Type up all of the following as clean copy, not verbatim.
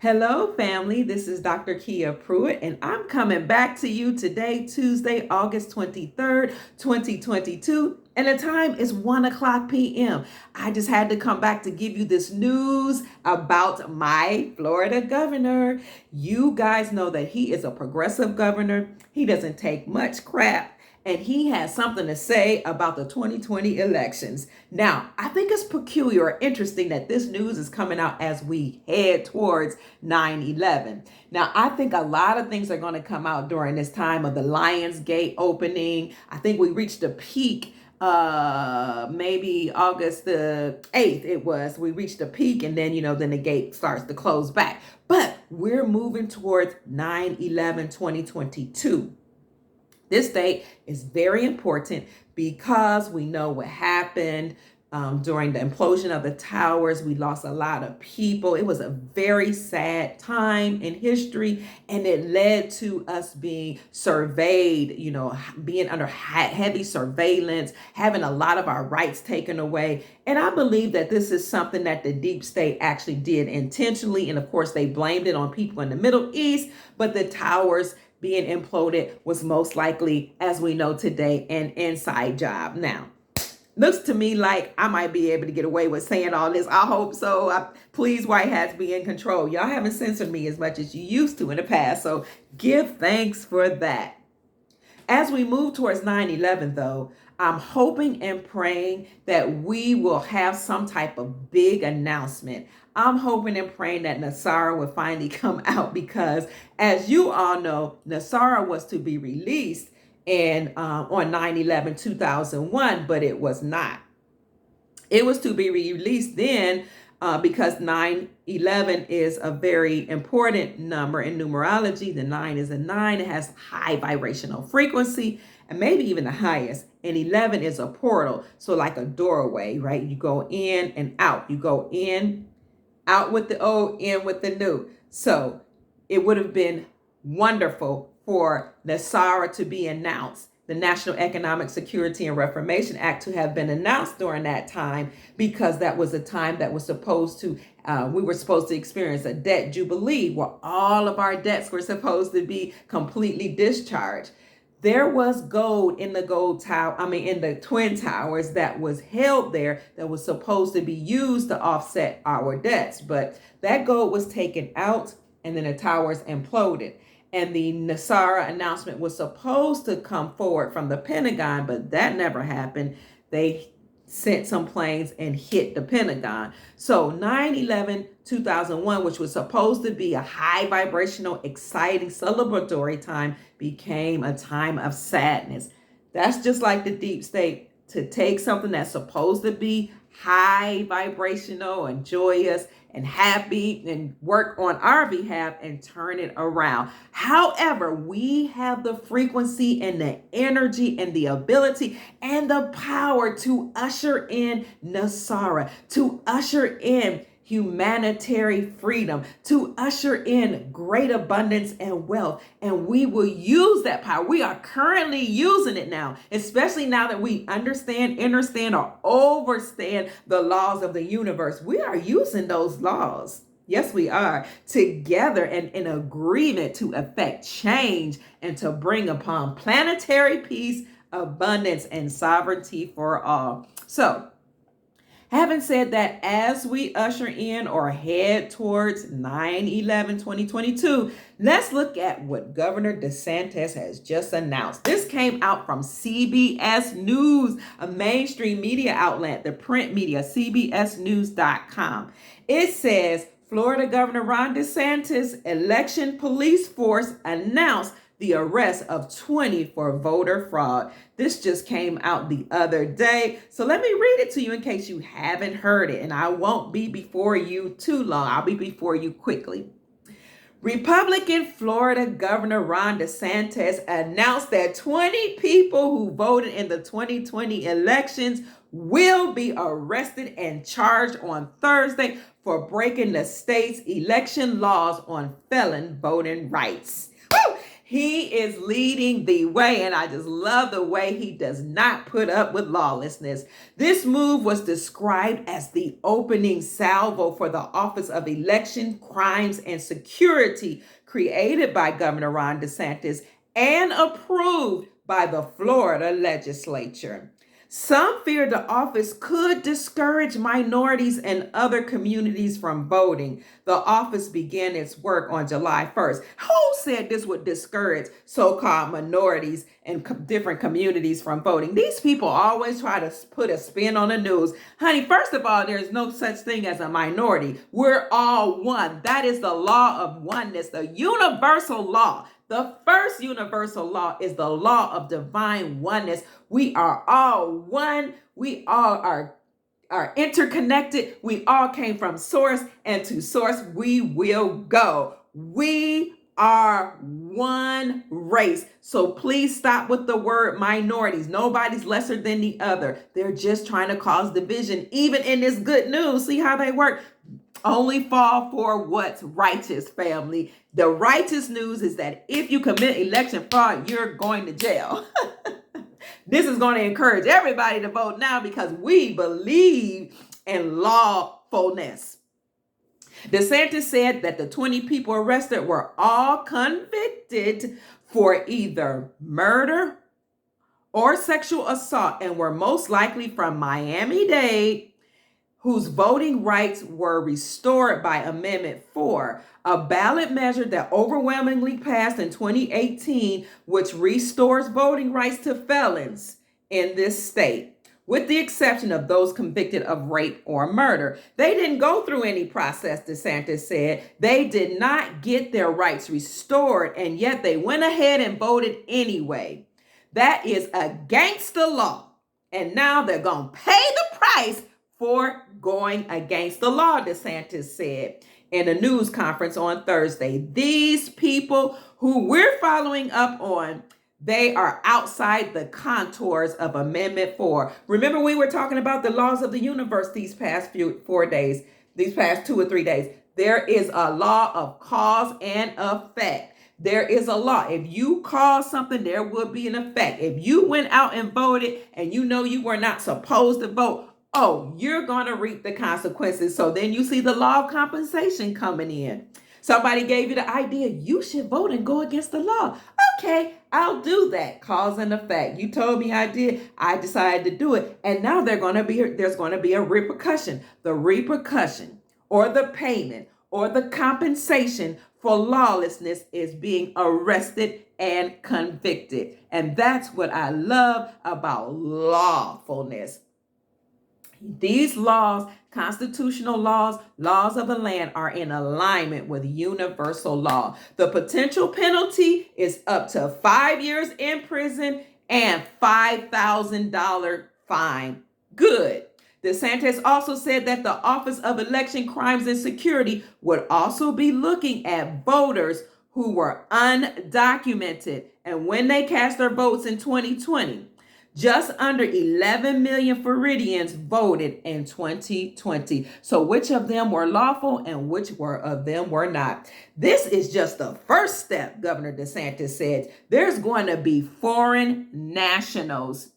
Hello, family. This is Dr. Kia Pruitt, and I'm coming back to you today, Tuesday, August 23rd, 2022, and the time is 1 o'clock p.m. I just had to come back to give you this news about my Florida governor. You guys know that he is a progressive governor. He doesn't take much crap. And he has something to say about the 2020 elections. Now, I think it's peculiar or interesting that this news is coming out as we head towards 9/11. Now, I think a lot of things are going to come out during this time of the Lions Gate opening. I think we reached a peak maybe August the 8th we reached a peak, and then then the gate starts to close back. But we're moving towards 9/11 2022. This date is very important because we know what happened during the implosion of the towers. We lost a lot of people. It was a very sad time in history, and it led to us being surveyed, being under heavy surveillance, having a lot of our rights taken away. And I believe that this is something that the deep state actually did intentionally. And of course, they blamed it on people in the Middle East, but the towers being imploded was most likely, as we know today, an inside job. Now, looks to me like I might be able to get away with saying all this. I hope so. Please, White Hats, be in control. Y'all haven't censored me as much as you used to in the past, so give thanks for that. As we move towards 9/11, though, I'm hoping and praying that we will have some type of big announcement. I'm hoping and praying that NESARA will finally come out because, as you all know, NESARA was to be released on 9/11/2001, but it was not. It was to be released then because 9/11 is a very important number in numerology. The 9 is a 9. It has high vibrational frequency, and maybe even the highest. And 11 is a portal, so like a doorway, right? You go in and out. You go in, out with the old, in with the new. So it would have been wonderful for NESARA to be announced, the National Economic Security and Reformation Act to have been announced during that time, because that was a time that was we were supposed to experience a debt jubilee where all of our debts were supposed to be completely discharged. There was gold in the in the Twin Towers that was held there that was supposed to be used to offset our debts. But that gold was taken out, and then the towers imploded. And the NESARA announcement was supposed to come forward from the Pentagon, but that never happened. They sent some planes and hit the Pentagon. So 9/11/2001, which was supposed to be a high vibrational, exciting, celebratory time, became a time of sadness. That's just like the deep state, to take something that's supposed to be high vibrational and joyous and happy and work on our behalf and turn it around. However, we have the frequency and the energy and the ability and the power to usher in NESARA, to usher in humanitarian freedom, to usher in great abundance and wealth. And we will use that power. We are currently using it now, especially now that we understand, or overstand the laws of the universe. We are using those laws. Yes, we are, together and in agreement to effect change and to bring upon planetary peace, abundance, and sovereignty for all. So, having said that, as we usher in or head towards 9/11/2022, let's look at what Governor DeSantis has just announced. This came out from CBS News, a mainstream media outlet, the print media, cbsnews.com. It says, Florida Governor Ron DeSantis' election police force announced the arrest of 20 for voter fraud. This just came out the other day. So let me read it to you in case you haven't heard it. And I won't be before you too long. I'll be before you quickly. Republican Florida Governor Ron DeSantis announced that 20 people who voted in the 2020 elections will be arrested and charged on Thursday for breaking the state's election laws on felon voting rights. Woo! He is leading the way, and I just love the way he does not put up with lawlessness. This move was described as the opening salvo for the Office of Election, Crimes, and Security created by Governor Ron DeSantis and approved by the Florida legislature. Some fear the office could discourage minorities and other communities from voting. The office began its work on July 1st. Who said this would discourage so-called minorities and different communities from voting? These people always try to put a spin on the news. Honey, first of all, there's no such thing as a minority. We're all one. That is the law of oneness, the universal law. The first universal law is the law of divine oneness. We are all one. We all are interconnected. We all came from source, and to source we will go. We are one race. So please stop with the word minorities. Nobody's lesser than the other. They're just trying to cause division, even in this good news. See how they work? Only fall for what's righteous, family. The righteous news is that if you commit election fraud, you're going to jail. This is going to encourage everybody to vote now because we believe in lawfulness. DeSantis said that the 20 people arrested were all convicted for either murder or sexual assault and were most likely from Miami-Dade, whose voting rights were restored by Amendment 4, a ballot measure that overwhelmingly passed in 2018, which restores voting rights to felons in this state, with the exception of those convicted of rape or murder. They didn't go through any process, DeSantis said. They did not get their rights restored, and yet they went ahead and voted anyway. That is against the law, and now they're going to pay the price for going against the law, DeSantis said in a news conference on Thursday. These people who we're following up on, they are outside the contours of Amendment 4. Remember, we were talking about the laws of the universe these past 2 or 3 days. There is a law of cause and effect. There is a law. If you cause something, there will be an effect. If you went out and voted and you know you were not supposed to vote, oh, you're going to reap the consequences. So then you see the law of compensation coming in. Somebody gave you the idea, you should vote and go against the law. Okay, I'll do that. Cause and effect. You told me I did. I decided to do it. And now there's going to be a repercussion. The repercussion or the payment or the compensation for lawlessness is being arrested and convicted. And that's what I love about lawfulness. These laws, constitutional laws, laws of the land, are in alignment with universal law. The potential penalty is up to 5 years in prison and $5,000 fine. Good. DeSantis also said that the Office of Election, Crimes, and Security would also be looking at voters who were undocumented and when they cast their votes in 2020. Just under 11 million Floridians voted in 2020. So which of them were lawful and which of them were not? This is just the first step, Governor DeSantis said. There's going to be foreign nationals.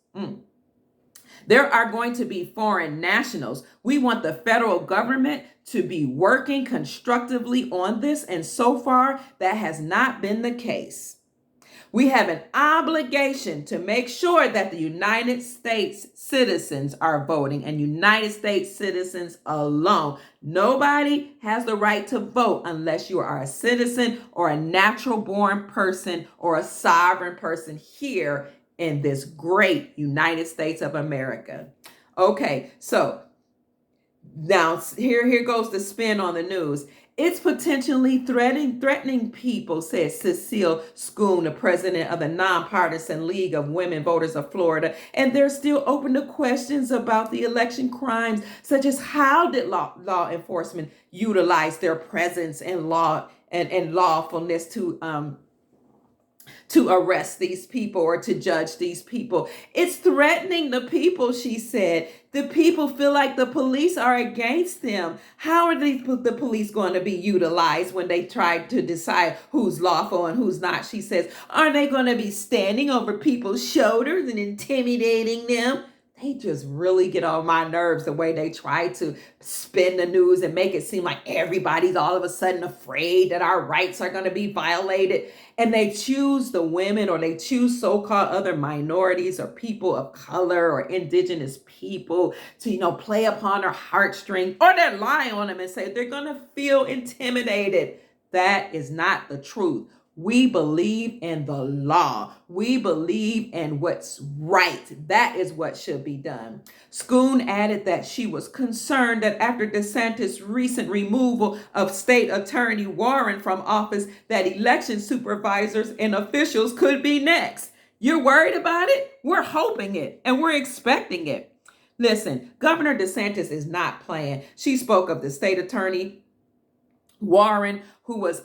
There are going to be foreign nationals. We want the federal government to be working constructively on this, and so far that has not been the case. We have an obligation to make sure that the United States citizens are voting, and United States citizens alone. Nobody has the right to vote unless you are a citizen or a natural-born person or a sovereign person here in this great United States of America. Okay, so now here goes the spin on the news. It's potentially threatening people, said Cecile Schoon, the president of the Nonpartisan League of Women Voters of Florida. And they're still open to questions about the election crimes, such as how did law enforcement utilize their presence and law and lawfulness to to arrest these people or to judge these people. It's threatening the people, she said. The people feel like the police are against them. How are the police going to be utilized when they try to decide who's lawful and who's not? She says, are they going to be standing over people's shoulders and intimidating them? They just really get on my nerves the way they try to spin the news and make it seem like everybody's all of a sudden afraid that our rights are going to be violated. And they choose the women, or they choose so-called other minorities or people of color or indigenous people to, play upon their heartstrings, or they're lying on them and say they're going to feel intimidated. That is not the truth. We believe in the law. We believe in what's right. That is what should be done. Schoon added that she was concerned that after DeSantis' recent removal of State Attorney Warren from office, that election supervisors and officials could be next. You're worried about it? We're hoping it, and we're expecting it. Listen, Governor DeSantis is not playing. She spoke of the State Attorney Warren, who was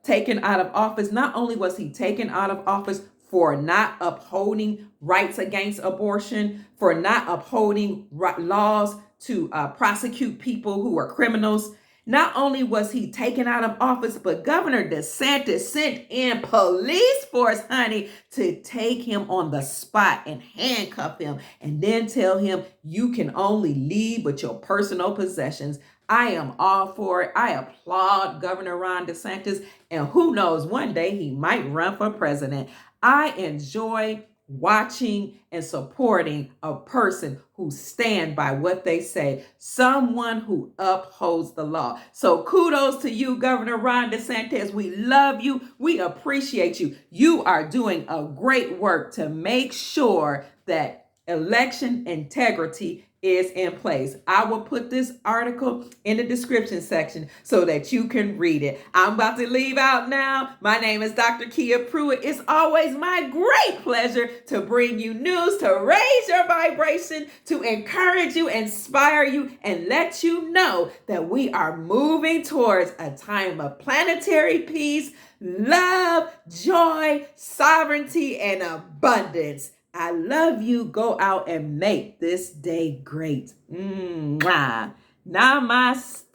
taken out of office. Not only was he taken out of office for not upholding rights against abortion, for not upholding laws to prosecute people who are criminals. Not only was he taken out of office, but Governor DeSantis sent in police force, honey, to take him on the spot and handcuff him and then tell him you can only leave with your personal possessions. I am all for it. I applaud Governor Ron DeSantis, and who knows, one day he might run for president. I enjoy watching and supporting a person who stand by what they say, someone who upholds the law. So kudos to you, Governor Ron DeSantis. We love you. We appreciate you. You are doing a great work to make sure that election integrity is in place. I will put this article in the description section so that you can read it. I'm about to leave out now. My name is Dr. Kia Pruitt. It's always my great pleasure to bring you news, to raise your vibration, to encourage you, inspire you, and let you know that we are moving towards a time of planetary peace, love, joy, sovereignty, and abundance. I love you. Go out and make this day great. Mwah. Namaste.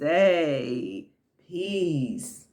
Peace.